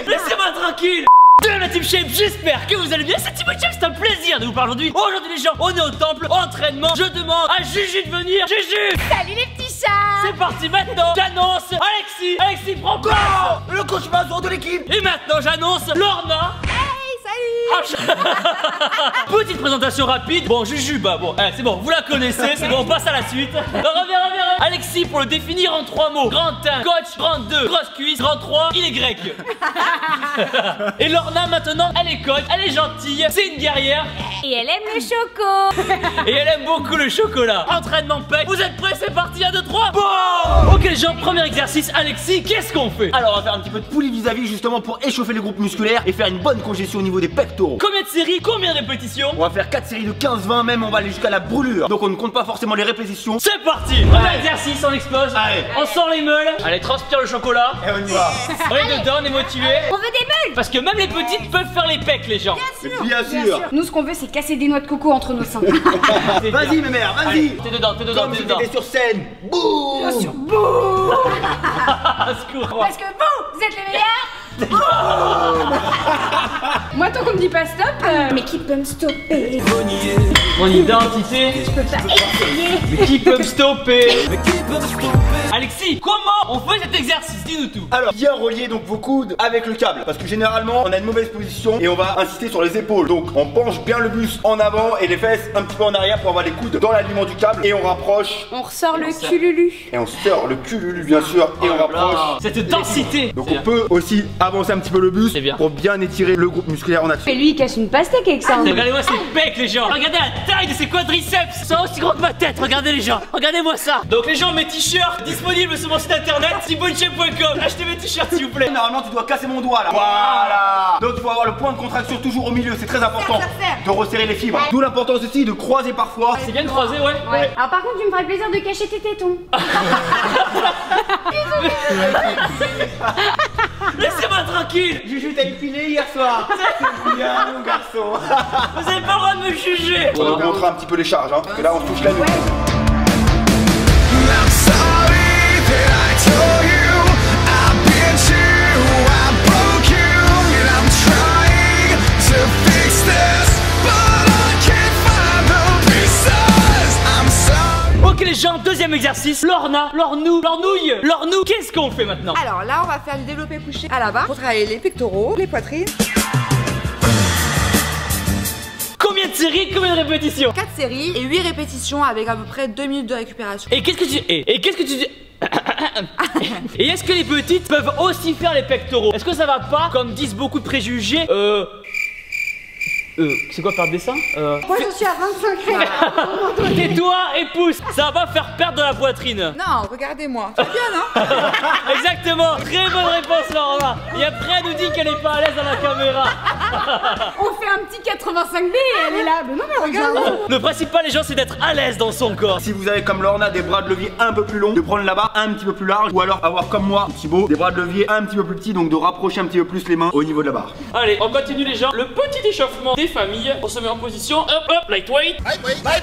Laissez-moi tranquille. De la Team Shape, j'espère que vous allez bien. C'est Team Shape, c'est un plaisir de vous parler aujourd'hui. Aujourd'hui les gens, on est au temple, entraînement. Je demande à Juju de venir. Juju! Salut les petits chats! C'est parti maintenant. J'annonce Alexis. Alexis prend place. Le coach mazo de l'équipe. Et maintenant j'annonce Lorna. Hey, salut! Petite présentation rapide. Bon, Juju, bah bon, c'est bon, vous la connaissez, c'est bon, on passe à la suite. Reviens. Alexis, pour le définir en 3 mots: grand 1, coach, grand 2, grosse cuisse, grand 3, il est grec. Et Lorna, maintenant, elle est coach, elle est gentille, c'est une guerrière. Et elle aime le choco! Et elle aime beaucoup le chocolat. Entraînement pec, vous êtes prêts? C'est parti, 1, 2, 3. Bon! Ok, les gens, premier exercice. Alexis, qu'est-ce qu'on fait? Alors on va faire un petit peu de poulie vis-à-vis justement pour échauffer les groupes musculaires et faire une bonne congestion au niveau des pectoraux. Combien de séries? Combien de répétitions? On va faire 4 séries de 15-20, même on va aller jusqu'à la brûlure. Donc on ne compte pas forcément les répétitions. C'est parti! Premier exercice, on explose. Allez. On sort les meules. Allez, transpire le chocolat. Et on y va. On est dedans, on est motivé. On veut des bulles! Parce que même les petites peuvent faire les pecs, les gens. Bien sûr. Nous, ce qu'on veut, c'est casser des noix de coco entre nos seins. Vas-y mes mères, vas-y. T'es dedans, Comme si t'étais sur scène. Bouh. Bien sûr, bouh! Secours. Parce que vous êtes les meilleurs! Moi, tant qu'on me dit pas stop, mais qui peut me stopper? Mon identité. Je peux pas essayer. Mais qui peut me stopper? Alexis, comment on fait cet exercice? Dis-nous tout. Alors bien relier donc vos coudes avec le câble. Parce que généralement on a une mauvaise position et on va insister sur les épaules. Donc on penche bien le buste en avant et les fesses un petit peu en arrière pour avoir les coudes dans l'alignement du câble. Et on rapproche. On ressort le cululu. Et on sort le cululu bien sûr. Et on rapproche. Cette densité. Donc on peut aussi avancer un petit peu le buste C'est bien. pour bien étirer le groupe musculaire en action. Et lui, il cache une pastèque avec ça. Regardez-moi ces pecs, les gens. Regardez la taille de ces quadriceps. Ils sont aussi grands que ma tête. Regardez les gens. Regardez-moi ça. Donc les gens, mes t-shirts disponibles sur mon site internet sibonchef.com. Achetez mes t-shirts s'il vous plaît. Normalement tu dois casser mon doigt là. Voilà. Donc il faut avoir le point de contraction toujours au milieu. C'est très important de resserrer les fibres. D'où l'importance aussi de croiser parfois. C'est bien de croiser, ouais. Alors, par contre, tu me ferais plaisir de cacher tes tétons. Laissez-moi tranquille. Juju t'as épilé hier soir. C'est bien mon garçon. Vous avez pas le droit de me juger. On va montrer un petit peu les charges hein. Parce que là on se touche la nuque. Ok les gens, deuxième exercice. Lorna, Lornouille, qu'est-ce qu'on fait maintenant? Alors là, on va faire du développé couché à la barre pour travailler les pectoraux, les poitrines. Combien de séries, combien de répétitions? 4 séries et 8 répétitions avec à peu près 2 minutes de récupération. Et qu'est-ce que tu... Et qu'est-ce que tu dis? Et est-ce que les petites peuvent aussi faire les pectoraux? Est-ce que ça va pas, comme disent beaucoup de préjugés, c'est quoi faire dessin? Moi, je suis à 25 règles. Tais-toi et pousse. Ça va pas faire perdre de la poitrine. Non, regardez-moi. C'est bien, non? Exactement. Très bonne réponse Laura. Et après elle nous dit qu'elle est pas à l'aise dans la caméra. On fait un petit 85B et elle est là. Mais non, mais regarde. Le principal les gens c'est d'être à l'aise dans son corps. Si vous avez comme Lorna des bras de levier un peu plus longs, de prendre la barre un petit peu plus large. Ou alors avoir comme moi, Thibaut, des bras de levier un petit peu plus petits. Donc de rapprocher un petit peu plus les mains au niveau de la barre. Allez, on continue les gens. Le petit échauffement des familles. On se met en position. Hop, hop, lightweight. Lightweight, baby!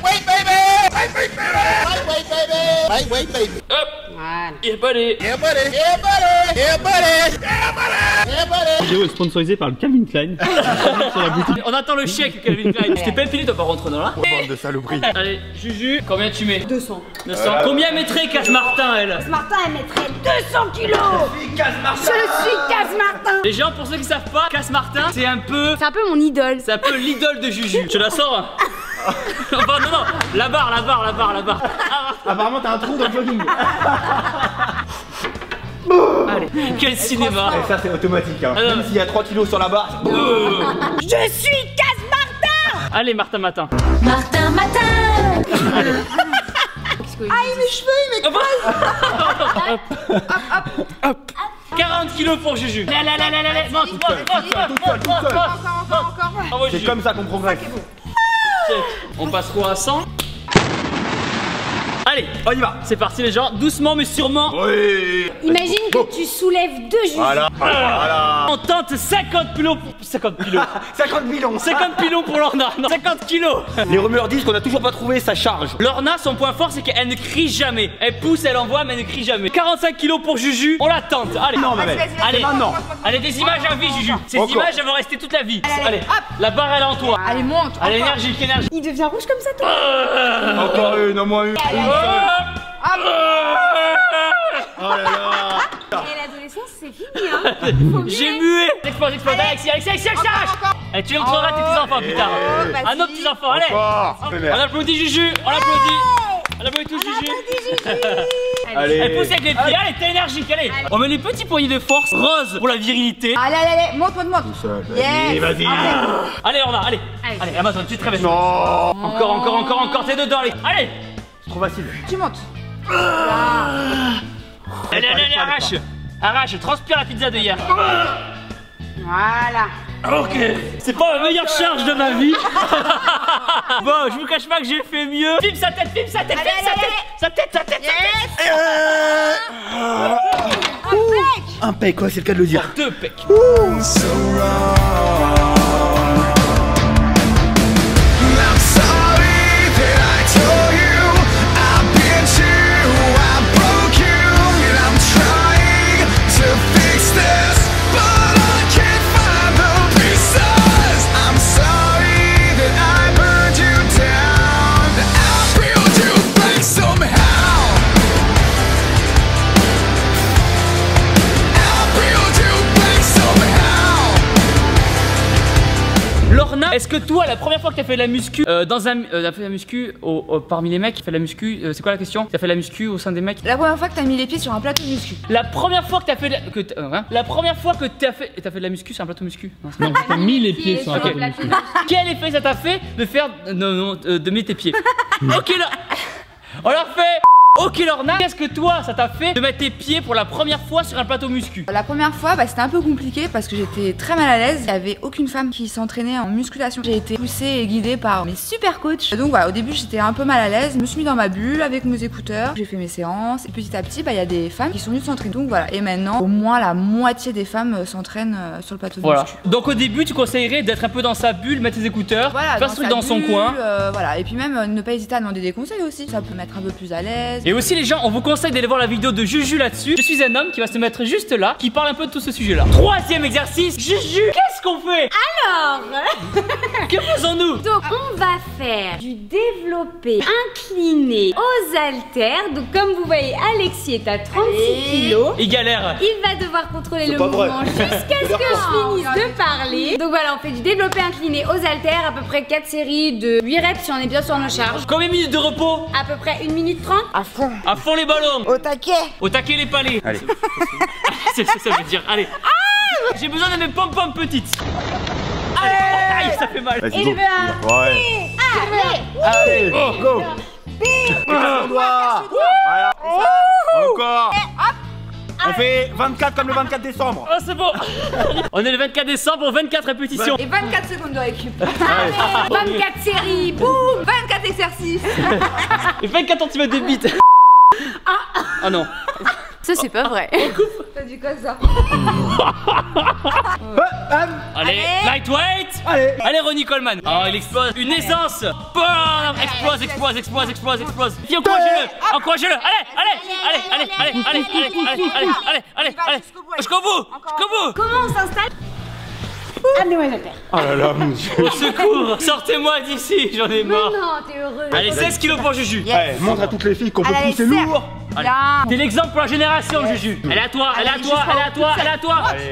Lightweight, baby! Lightweight, baby! Lightweight, baby! Hop. Voilà. Yeah buddy. Yeah, buddy! Yeah, buddy! Yeah, buddy! Yeah, buddy! Yeah, buddy! Vidéo est sponsorisée par le Calvin Klein. Sur la boutique. On attend le chèque Calvin Klein. Je t'ai pas impilé, toi pas rentrer dans là. Bande de saloperies. Allez, Juju, combien tu mets? 200. 900. Combien mettrait Casse Martin elle? Martin, elle mettrait 200 kilos. Je suis Casse Martin. Les gens, pour ceux qui savent pas, Casse Martin, c'est un peu mon idole. c'est un peu l'idole de Juju. Tu la sors? Enfin, non, la barre. Apparemment t'as un trou dans le jogging. Allez, quel cinéma. Et ça c'est automatique hein. Ah, non, Même s'il y a 3 kilos sur la barre. Je suis Casse Martin. Allez, Martin Matin. Martin Matin! Allez. Aïe, mes cheveux, ils m'écrasent! Hop. 40 kilos pour Juju. Allez, monte. Encore. C'est comme ça qu'on progresse. On passe quoi à 100? Allez, On y va. c'est parti les gens, doucement mais sûrement. Oui. Imagine que tu soulèves 2 Juju. Voilà. On tente 50 kilos pour... 50 kilos 50 millions. 50 pilons pour Lorna. Non, 50 kilos. Les rumeurs disent qu'on a toujours pas trouvé sa charge. Lorna, son point fort, c'est qu'elle ne crie jamais. Elle pousse, elle envoie, mais elle ne crie jamais. 45 kilos pour Juju. On la tente. Allez. Non, ma belle. Allez, maintenant. Allez, des images à vie, Juju. Ces Encore. images, elles vont rester toute la vie. Allez, la barre, elle est en toi. Allez, monte. Allez, énergique, énergie. Il devient rouge comme ça, toi. Encore une, au moins une. Oh là là. Et l'adolescence, c'est fini, hein. Faut J'ai muer. mué. Explose, explose. Alexis, j'arrache. Allez, tu les montreras tes petits-enfants plus tard. vas-y. À nos petits-enfants, allez. On applaudit Juju. On applaudit. On applaudit tous Juju. Allez. Elle pousse avec les pieds. Allez, t'es énergique, allez. On met les petits poignets de force. Rose pour la virilité. Allez, allez, allez, monte. Yes. Vas-y. Allez, Lorna, allez. Allez, Amazon, tu te réveilles. Non. Encore, t'es dedans, allez. Allez. C'est trop facile. Tu montes. Allez, arrache. Arrache, transpire la pizza de hier. Voilà. Ok. C'est pas la meilleure charge de ma vie. Bon, je vous cache pas que j'ai fait mieux. Filme sa tête. Sa tête. Un pec, ouais, c'est le cas de le dire. 2 pecs. Lorna, est-ce que toi, la première fois que t'as fait de la muscu t'as fait la muscu parmi les mecs, qui fait de la muscu, c'est quoi la question? T'as fait de la muscu au sein des mecs? La première fois que t'as mis les pieds sur un plateau de muscu. La première fois que t'as fait la première fois que t'as fait de la muscu sur un plateau muscu? Non, t'as mis les pieds sur un Ok. plateau de muscu. Quel effet ça t'a fait de faire de mettre tes pieds? Ok là, on l'a refait. Ok Lorna, qu'est-ce que toi ça t'a fait de mettre tes pieds pour la première fois sur un plateau muscu? La première fois, c'était un peu compliqué parce que j'étais très mal à l'aise. Il n'y avait aucune femme qui s'entraînait en musculation. J'ai été poussée et guidée par mes super coachs. Donc voilà, au début j'étais un peu mal à l'aise. Je me suis mis dans ma bulle avec mes écouteurs. J'ai fait mes séances et petit à petit, il y a des femmes qui sont venues s'entraîner. Donc voilà, et maintenant, au moins la moitié des femmes s'entraînent sur le plateau de Voilà. muscu. Donc au début, tu conseillerais d'être un peu dans sa bulle, mettre tes écouteurs, Voilà, faire ce truc sa dans son bulle, coin. voilà, et puis même ne pas hésiter à demander des conseils aussi. Ça peut mettre un peu plus à l'aise. Et aussi les gens, on vous conseille d'aller voir la vidéo de Juju là-dessus. Je suis un homme qui va se mettre juste là, qui parle un peu de tout ce sujet-là. Troisième exercice, Juju, qu'est-ce qu'on fait? Alors, Que faisons-nous? donc on va faire du développé incliné aux haltères. Donc comme vous voyez, Alexis est à 36 kilos. Il galère. Il va devoir contrôler le pas vrai. mouvement jusqu'à ce que je finisse de parler. Donc voilà, on fait du développé incliné aux haltères, à peu près 4 séries de 8 reps si on est bien sur nos charges. Combien de minutes de repos? À peu près 1 minute 30. À fond. À fond les ballons. Au taquet. Au taquet les palais. Allez. C'est ce que ça veut dire. Allez. J'ai besoin de mes pom-pom petites. Aïe, ça fait mal. Vas-y, Et go. je veux un... Ouais. Allez. Allez, go. Ton doigt. Voilà. Encore. On fait 24 comme le 24 décembre. Oh, c'est bon. On est le 24 décembre, 24 répétitions. Et 24 secondes de récup. 24 séries, boum. 24 exercices. Et 24 cm de bite. Ah non. Ça c'est pas vrai. T'as dit quoi ça? Allez, lightweight. Allez, Ronnie Coleman. Oh, il explose. Une aisance. Bam. Explose. Viens, encouragez-le. Allez. Jusqu'au bout. Comment on s'installe? Amenez-moi les haltères. Oh là là, mon Dieu. Au secours. Sortez-moi d'ici, j'en ai marre. Non, t'es heureux. Allez, 16 kilos pour Juju. Allez, montre à toutes les filles qu'on peut Allez, pousser serre. lourd. Allez. T'es l'exemple pour la génération, Juju. Elle est à toi. Allez.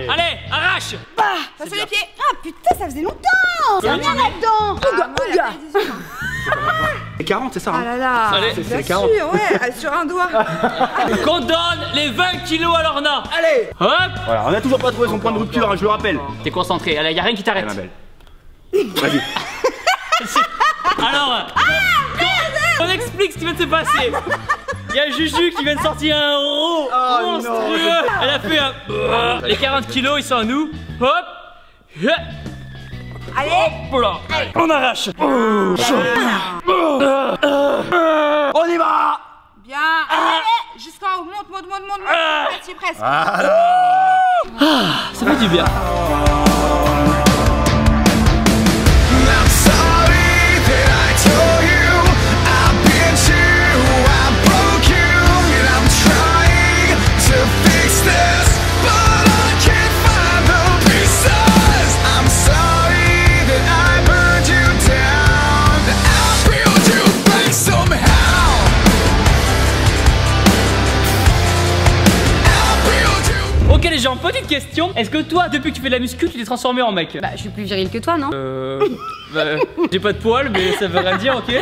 Allez, arrache. Passe les pieds. Ah putain, ça faisait longtemps. Combien tu mets? C'est 40, c'est ça Ah hein? là là. Allez. C'est Bien 40. sûr, ouais, sur un doigt. Qu'on donne les 20 kilos à Lorna. Allez. Hop. Voilà, on a toujours pas trouvé son point de rupture, hein, je le rappelle. T'es concentré. Allez, y a rien qui Allez, t'arrête. ma belle. Vas-y. Alors, on explique ce qui vient de se passer. Il y a Juju qui vient de sortir un roux monstrueux. Elle a fait un... Les 40 kilos, ils sont à nous. Hop. Allez. Hop là. On arrache. On y va. Bien. Allez, jusqu'en haut. Monte. Presque. Ça fait du bien. Ok les gens, petite question. Est-ce que toi, depuis que tu fais de la muscu, tu t'es transformé en mec? Bah, je suis plus viril que toi, non? Bah, j'ai pas de poils, mais ça veut rien dire, ok?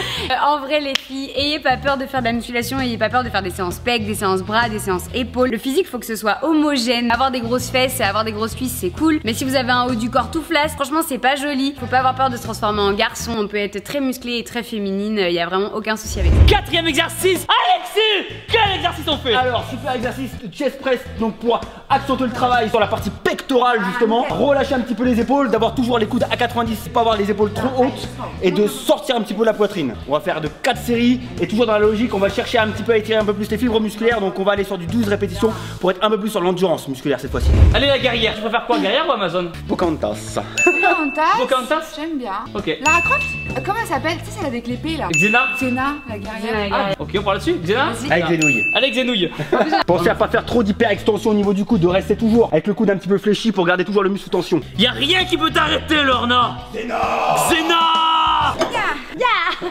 En vrai, les filles, ayez pas peur de faire de la musculation, ayez pas peur de faire des séances pecs, des séances bras, des séances épaules. Le physique, faut que ce soit homogène. Avoir des grosses fesses et avoir des grosses cuisses, c'est cool. Mais si vous avez un haut du corps tout flasque, franchement, c'est pas joli. Faut pas avoir peur de se transformer en garçon. On peut être très musclé et très féminine. Y a vraiment aucun souci avec ça. Quatrième exercice, Alexis! Quel exercice on fait? Alors, super exercice de chest press, donc pour accentuer le travail sur la partie pectorale justement, relâcher un petit peu les épaules, d'avoir toujours les coudes à 90, pas avoir les épaules trop hautes et de sortir un petit peu la poitrine. On va faire de 4 séries et toujours dans la logique, on va chercher un petit peu à étirer un peu plus les fibres musculaires, donc on va aller sur du 12 répétitions pour être un peu plus sur l'endurance musculaire cette fois-ci. Allez la guerrière, tu préfères quoi, guerrière ou Amazon? Pocahontas. Pocahontas, j'aime bien. Ok. Lara Croft, comment elle s'appelle? Tu sais, celle avec l'épée là. Xena? Xena, la guerrière. Ah, ok, on parle là-dessus? Xena? Avec des nouilles. Allez Xenouille. Pensez à pas faire trop d'hyper extension au niveau du coude, de rester toujours avec le coude un petit peu fléchi pour garder toujours le muscle sous tension. Y'a rien qui peut t'arrêter, Lorna. Xena!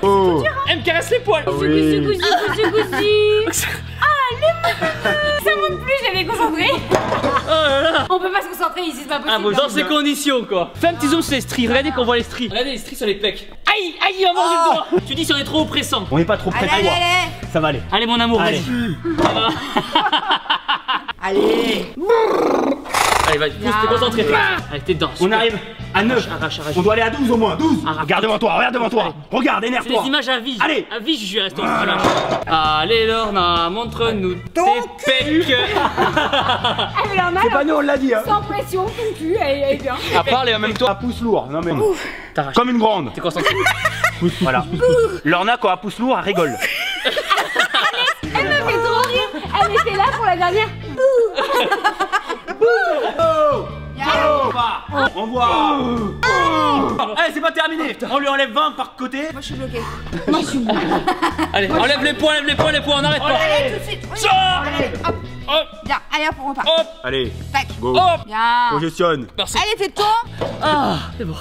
Oh. Elle me caresse les poils. Oui. Ça monte plus, j'avais concentré. Oh là là. On peut pas se concentrer ici, c'est pas possible. Ah bon, dans ces conditions quoi. Fais un petit zoom sur les stries, regardez qu'on voit les stries. Regardez les stries sur les pecs. Aïe, aïe, il va mordu le doigt. Tu dis si on est trop oppressant. On n'est pas trop près de toi. Ça va aller. Allez mon amour, Allez. vas-y. Allez. Allez, vas-y, pousse, t'es concentré. Allez, t'es dedans. On arrive à 9. Arrache. On doit aller à 12 au moins. 12. Arrache. Regarde devant toi, regarde devant toi. Regarde, C'est énerve-toi. des images à vie. Allez. À vie, je reste. Allez Lorna, montre-nous tes pecs. mais Lorna, C'est pas nous, on l'a dit. Hein. sans pression, ton cul, elle est bien. À part et en même temps, à pouce lourd. Non mais. T'arraches. Comme une grande. T'es concentré. Voilà. Lorna, quand elle pousse lourd, elle rigole. Elle me fait trop rire. Elle était là pour la dernière. On voit. Allez, c'est pas terminé. On lui enlève 20 par côté. Moi je suis bloquée. Allez, enlève les poings, on n'arrête pas. Allez, tout de suite. Oui. Allez, hop. Hop, Bien, allez hop, on repart. hop, Allez, Tac. go. hop. Bien. Congestionne. Merci. Allez, fais le tour. Ah, c'est bon.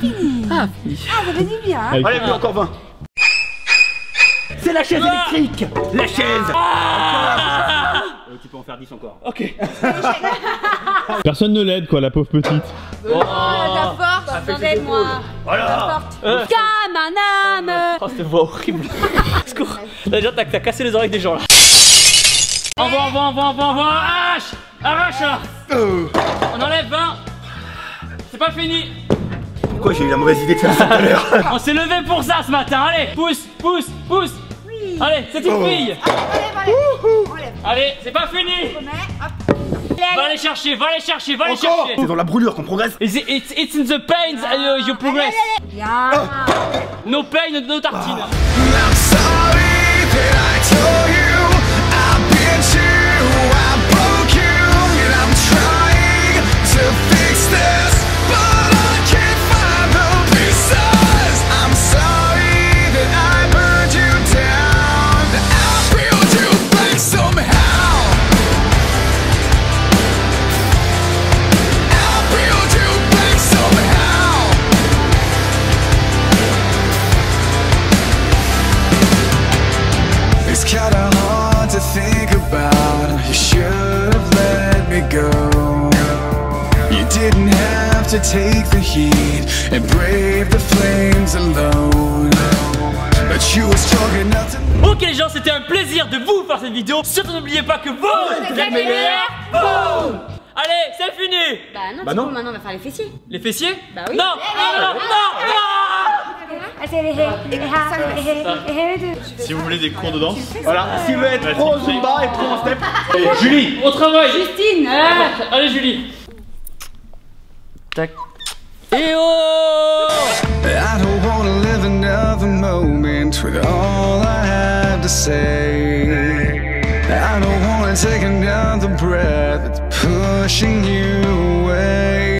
Fini. Ah, fini. Ah, ça fait du bien. Hein. Avec- Allez, plus encore 20. C'est la chaise électrique. La chaise. Tu peux en faire 10 encore. Ok. Personne ne l'aide quoi, la pauvre petite. Oh, la force. Attendez-moi. Voilà. Comme un âme. Oh, cette voix horrible. Secours. Là, déjà, t'as cassé les oreilles des gens là. Envoie. Arrache là. On enlève 20. C'est pas fini. Pourquoi j'ai eu la mauvaise idée de faire ça tout à l'heure? On s'est levé pour ça ce matin. Allez, pousse. Allez, c'est une fille. Enlève. Allez, c'est pas fini. On met, hop. Va les chercher. C'est dans la brûlure qu'on progresse. It's in the pain you progress. Bien. No pain, no tartine. I'm sorry that I told you I've been true, I broke you, and I'm trying to fix this, but I can't find the pieces. I'm sorry that I burned you down, I built you back somehow. I built you back somehow. It's kinda hard to think about. You should have let me go. You didn't have to take the heat and brave the flames alone. But you were strong enough to. Ok les gens, c'était un plaisir de vous faire cette vidéo. Surtout n'oubliez pas que vous êtes les meilleurs. Boum. Allez, c'est fini. Bah non, Bah du non. coup, maintenant on va faire les fessiers. Les fessiers? Bah oui. Non. Si vous voulez des cours de danse. Voilà, si vous voulez être pro au Zumba et pro en step. Julie. Au travail. Justine. Allez Julie. Tac. Et oh. I don't wanna live another moment with all I have to say. I don't wanna take another breath. It's pushing you